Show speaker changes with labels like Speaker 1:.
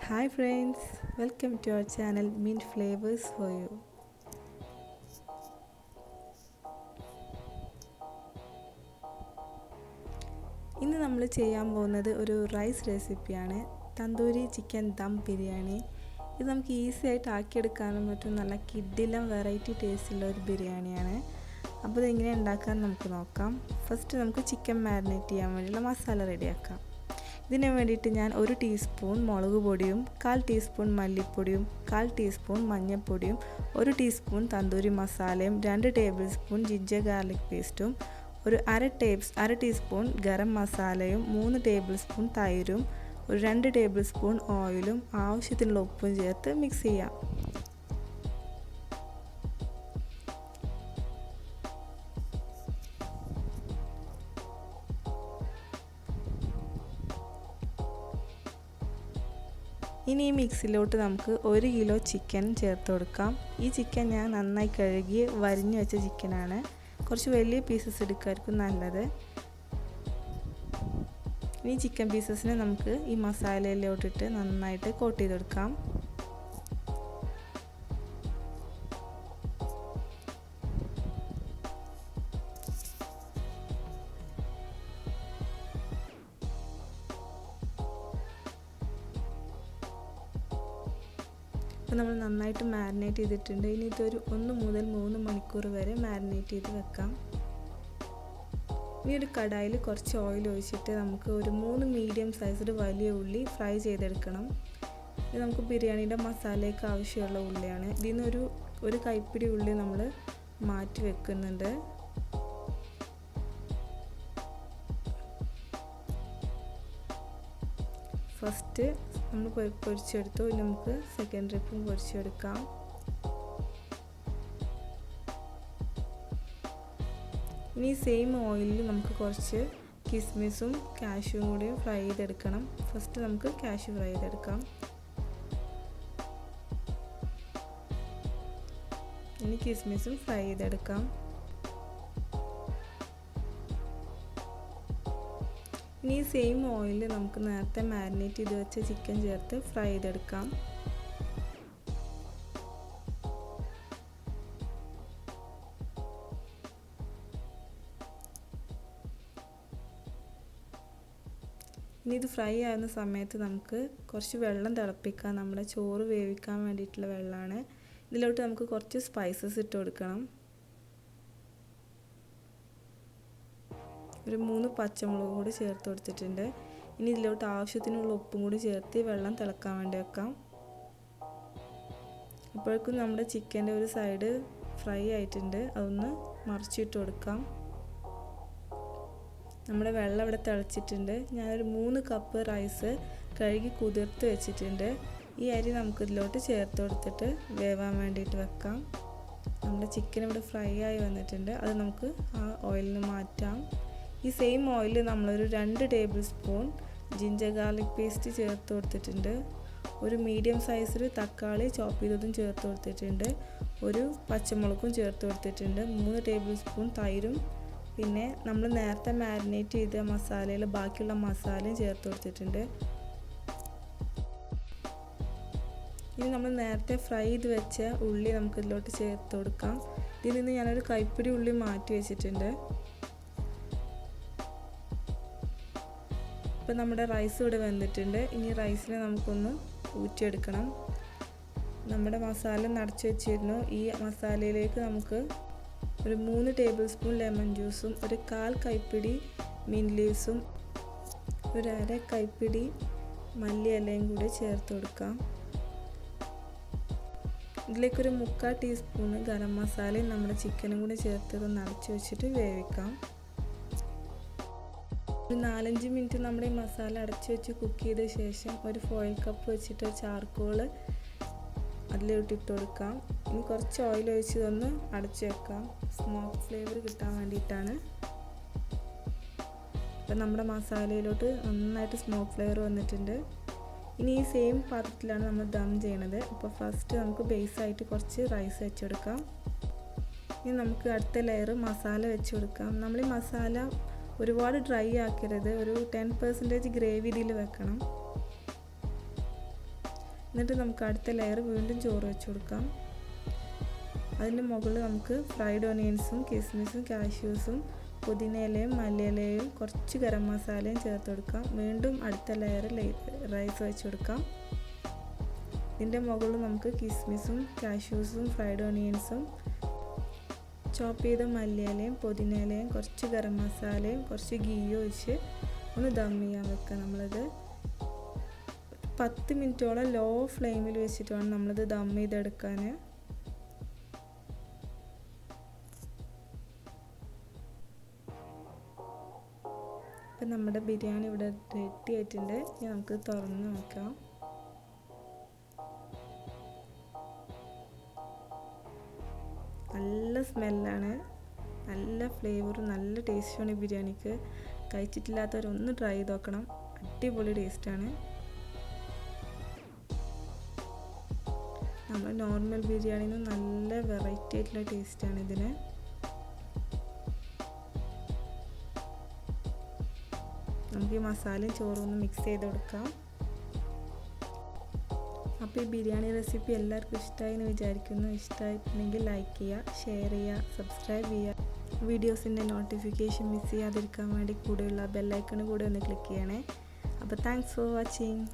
Speaker 1: Hi friends, welcome to our channel Mint Flavors for You. ഇന്ന് നമ്മൾ ചെയ്യാൻ പോകുന്നത് ഒരു റൈസ് റെസിപ്പിയാണ്. തന്തൂരി ചിക്കൻ ദം ബിരിയാണി. ഇത് നമുക്ക് ഈസി ആയിട്ട് ആക്കിയെടുക്കാനും പറ്റും. നല്ല കിഡിലും വെറൈറ്റി ടേസ്റ്റുള്ള ഒരു ബിരിയാണിയാണ്. അപ്പോൾ ഇതെങ്ങനെ ഉണ്ടാക്കാൻ നമുക്ക് നോക്കാം. ഫസ്റ്റ് നമുക്ക് ചിക്കൻ മാരിനേറ്റ് ചെയ്യാൻ വേണ്ടിയുള്ള മസാല റെഡിയാക്കാം. ഇതിന് വേണ്ടിയിട്ട് ഞാൻ 1 ടീസ്പൂൺ മുളക് പൊടിയും 1/4 ടീസ്പൂൺ മല്ലിപ്പൊടിയും 1/4 ടീസ്പൂൺ മഞ്ഞൾപ്പൊടിയും 1 ടീസ്പൂൺ തന്തൂരി മസാലയും 2 ടേബിൾ സ്പൂൺ ജിഞ്ചർ ഗാർലിക് പേസ്റ്റും ഒരു അര ടീസ്പൂൺ ഗരം മസാലയും 3 ടേബിൾ സ്പൂൺ തൈരും ഒരു 2 ടേബിൾ സ്പൂൺ ഓയിലും ആവശ്യത്തിനുള്ള ഉപ്പും ചേർത്ത് മിക്സ് ചെയ്യാം. ഇനി ഈ മിക്സിലോട്ട് നമുക്ക് 1 കിലോ ചിക്കൻ ചേർത്ത് കൊടുക്കാം. ഈ ചിക്കൻ ഞാൻ നന്നായി കഴുകി വരിഞ്ഞു വെച്ച ചിക്കനാണ്. കുറച്ച് വലിയ പീസസ് എടുക്കുമായിരിക്കും നല്ലത്. ഇനി ചിക്കൻ പീസസിനെ നമുക്ക് ഈ മസാലയിലോട്ടിട്ട് നന്നായിട്ട് കോട്ട് ചെയ്തെടുക്കാം. അപ്പോൾ നമ്മൾ നന്നായിട്ട് മാരിനേറ്റ് ചെയ്തിട്ടുണ്ട്. ഇനി ഇതൊരു 1 മുതൽ 3 മണിക്കൂർ വരെ മാരിനേറ്റ് ചെയ്ത് വെക്കാം. ഇനി ഒരു കടായിൽ കുറച്ച് ഓയിൽ ഒഴിച്ചിട്ട് നമുക്ക് ഒരു 3 മീഡിയം സൈസിൽ വലിയ ഉള്ളി ഫ്രൈ ചെയ്തെടുക്കണം. ഇത് നമുക്ക് ബിരിയാണിയുടെ മസാലയ്ക്ക് ആവശ്യമുള്ള ഉള്ളിയാണ്. ഇതിൽ നിന്ന് ഒരു കൈപ്പിടി ഉള്ളി നമ്മൾ മാറ്റി വെക്കുന്നുണ്ട്. ഫസ്റ്റ് നമ്മൾ പൊരിച്ചെടുത്തു. ഇനി നമുക്ക് സെക്കൻഡ് ട്രിപ്പും പൊരിച്ചെടുക്കാം. ഇനി സെയിം ഓയിലിൽ നമുക്ക് കുറച്ച് കിസ്മിസും കാഷ്യൂവും കൂടി ഫ്രൈ ചെയ്തെടുക്കണം. ഫസ്റ്റ് നമുക്ക് കാഷ്യൂ ഫ്രൈ ചെയ്തെടുക്കാം. ഇനി കിസ്മിസും ഫ്രൈ ചെയ്തെടുക്കാം. ഇനി സെയിം ഓയിലിൽ നമുക്ക് നേരത്തെ മാരിനേറ്റ് ചെയ്ത് വെച്ച ചിക്കൻ ചേർത്ത് ഫ്രൈ ചെയ്തെടുക്കാം. ഇനി ഇത് ഫ്രൈ ആവുന്ന സമയത്ത് നമുക്ക് കുറച്ച് വെള്ളം തിളപ്പിക്കാം. നമ്മുടെ ചോറ് വേവിക്കാൻ വേണ്ടിയിട്ടുള്ള വെള്ളമാണ്. ഇതിലോട്ട് നമുക്ക് കുറച്ച് സ്പൈസസ് ഇട്ട് കൊടുക്കണം. ഒരു 3 പച്ചമുളക് കൂടി ചേർത്ത് കൊടുത്തിട്ടുണ്ട്. ഇനി ഇതിലോട്ട് ആവശ്യത്തിനുള്ള ഉപ്പും കൂടി ചേർത്ത് വെള്ളം തിളക്കാൻ വേണ്ടി വെക്കാം. അപ്പോഴേക്കും നമ്മുടെ ചിക്കൻ്റെ ഒരു സൈഡ് ഫ്രൈ ആയിട്ടുണ്ട്. അതൊന്ന് മറിച്ചിട്ട് കൊടുക്കാം. നമ്മുടെ വെള്ളം ഇവിടെ തിളച്ചിട്ടുണ്ട്. ഞാനൊരു 3 കപ്പ് റൈസ് കഴുകി കുതിർത്ത് വെച്ചിട്ടുണ്ട്. ഈ അരി നമുക്ക് ഇതിലോട്ട് ചേർത്ത് കൊടുത്തിട്ട് വേവാൻ വേണ്ടിയിട്ട് വെക്കാം. നമ്മുടെ ചിക്കൻ ഇവിടെ ഫ്രൈ ആയി വന്നിട്ടുണ്ട്. അത് നമുക്ക് ആ ഓയിലിൽ നിന്ന് മാറ്റാം. ഈ സെയിം ഓയിലിൽ നമ്മളൊരു 2 table spoon ginger garlic paste ചേർത്ത് കൊടുത്തിട്ടുണ്ട്. ഒരു മീഡിയം സൈസിൽ തക്കാളി ചോപ്പ് ചെയ്തതും ചേർത്ത് കൊടുത്തിട്ടുണ്ട്. ഒരു പച്ചമുളകും ചേർത്ത് കൊടുത്തിട്ടുണ്ട്. 3 ടേബിൾ സ്പൂൺ തൈരും പിന്നെ നമ്മൾ നേരത്തെ മാരിനേറ്റ് ചെയ്ത മസാലയിൽ ബാക്കിയുള്ള മസാലയും ചേർത്ത് കൊടുത്തിട്ടുണ്ട്. ഇനി നമ്മൾ നേരത്തെ ഫ്രൈ ചെയ്ത് വെച്ച ഉള്ളി നമുക്ക് ഇതിലോട്ട് ചേർത്ത് കൊടുക്കാം. ഇതിൽ നിന്ന് ഞാനൊരു കൈപ്പിടി ഉള്ളി മാറ്റി വെച്ചിട്ടുണ്ട്. ഇപ്പം നമ്മുടെ റൈസ് ഇവിടെ വെന്തിട്ടുണ്ട്. ഇനി റൈസിനെ നമുക്കൊന്ന് ഊറ്റിയെടുക്കണം. നമ്മുടെ മസാല നിറച്ച് വെച്ചിരുന്നു. ഈ മസാലയിലേക്ക് നമുക്ക് ഒരു 3 ടേബിൾ സ്പൂൺ ലെമൺ ജ്യൂസും ഒരു 1/4 കൈപ്പിടി മിൻറ്റ് ലീവ്സും ഒരു അര കൈപ്പിടി മല്ലി ഇലയും കൂടി ചേർത്ത് കൊടുക്കാം. ഇതിലേക്കൊരു 3/4 ടീസ്പൂൺ ഗരം മസാലയും നമ്മുടെ ചിക്കനും കൂടി ചേർത്ത് നിറച്ച് വെച്ചിട്ട് വേവിക്കാം. ഒരു 4-5 മിനിറ്റ് നമ്മുടെ ഈ മസാല അടച്ചു വെച്ച് കുക്ക് ചെയ്ത ശേഷം ഒരു ഫോയിൽ കപ്പ് വെച്ചിട്ട് ചാർക്കോൾ അതിലോട്ട് ഇട്ട് കൊടുക്കാം. ഇനി കുറച്ച് ഓയിൽ ഒഴിച്ച് ഇതൊന്ന് അടച്ചു വെക്കാം. സ്മോക്ക് ഫ്ലേവർ കിട്ടാൻ വേണ്ടിയിട്ടാണ്. ഇപ്പം നമ്മുടെ മസാലയിലോട്ട് നന്നായിട്ട് സ്മോക്ക് ഫ്ലേവർ വന്നിട്ടുണ്ട്. ഇനി ഈ സെയിം പാത്രത്തിലാണ് നമ്മൾ ദം ചെയ്യണത്. അപ്പോൾ ഫസ്റ്റ് നമുക്ക് ബേസായിട്ട് കുറച്ച് റൈസ് വെച്ചെടുക്കാം. ഇനി നമുക്ക് അടുത്ത ലെയർ മസാല വെച്ച് കൊടുക്കാം. നമ്മൾ ഈ മസാല ഒരുപാട് ഡ്രൈ ആക്കരുത്. ഒരു 10% ഗ്രേവി ഇതിൽ വെക്കണം. എന്നിട്ട് നമുക്ക് അടുത്ത ലെയർ വീണ്ടും ചോറ് വെച്ച് കൊടുക്കാം. അതിൻ്റെ മുകളിൽ നമുക്ക് ഫ്രൈഡ് ഓണിയൻസും കിസ്മിസും കാഷ്യൂസും പുതിനയിലയും മല്ലിയിലയും കുറച്ച് ഗരം മസാലയും ചേർത്ത് കൊടുക്കാം. വീണ്ടും അടുത്ത ലെയർ റൈസ് വെച്ച് കൊടുക്കാം. ഇതിൻ്റെ മുകളിൽ നമുക്ക് കിസ്മിസും കാഷ്യൂസും ഫ്രൈഡ് ഓണിയൻസും ചോപ്പ് ചെയ്ത മല്ലിയിലയും പുതിനയിലയും കുറച്ച് ഗരം മസാലയും കുറച്ച് ഗീയും ഒഴിച്ച് ഒന്ന് ദം ചെയ്യാൻ വെക്കുക. നമ്മളിത് 10 മിനിറ്റോളം ലോ ഫ്ലെയിമിൽ വെച്ചിട്ട് വേണം നമ്മളിത് ദം ചെയ്തെടുക്കാൻ. ഇപ്പം നമ്മുടെ ബിരിയാണി ഇവിടെ റെഡി ആയിട്ടുണ്ട്. ഇനി നമുക്ക് തുറന്ന് നോക്കാം. നല്ല സ്മെല്ലാണ്, നല്ല ഫ്ലേവറും നല്ല ടേസ്റ്റുമാണ് ഈ ബിരിയാണിക്ക്. കഴിച്ചിട്ടില്ലാത്തവരൊന്ന് ട്രൈ ചെയ്ത് നോക്കണം. അടിപൊളി ടേസ്റ്റാണ്. നമ്മൾ നോർമൽ ബിരിയാണിന്ന് നല്ല വെറൈറ്റി ആയിട്ടുള്ള ടേസ്റ്റാണ് ഇതിന്. നമുക്ക് ഈ മസാലയും ചോറും ഒന്ന് മിക്സ് ചെയ്ത് കൊടുക്കാം. അപ്പോൾ ഈ ബിരിയാണി റെസിപ്പി എല്ലാവർക്കും ഇഷ്ടമായി എന്ന് വിചാരിക്കുന്നു. ഇഷ്ടമായിട്ടുണ്ടെങ്കിൽ ലൈക്ക് ചെയ്യുക, ഷെയർ ചെയ്യുക, സബ്സ്ക്രൈബ് ചെയ്യുക. വീഡിയോസിൻ്റെ നോട്ടിഫിക്കേഷൻ മിസ് ചെയ്യാതിരിക്കാൻ വേണ്ടി കൂടെയുള്ള ബെല്ലൈക്കൺ കൂടെ ഒന്ന് ക്ലിക്ക് ചെയ്യണേ. അപ്പോൾ താങ്ക്സ് ഫോർ വാച്ചിങ്.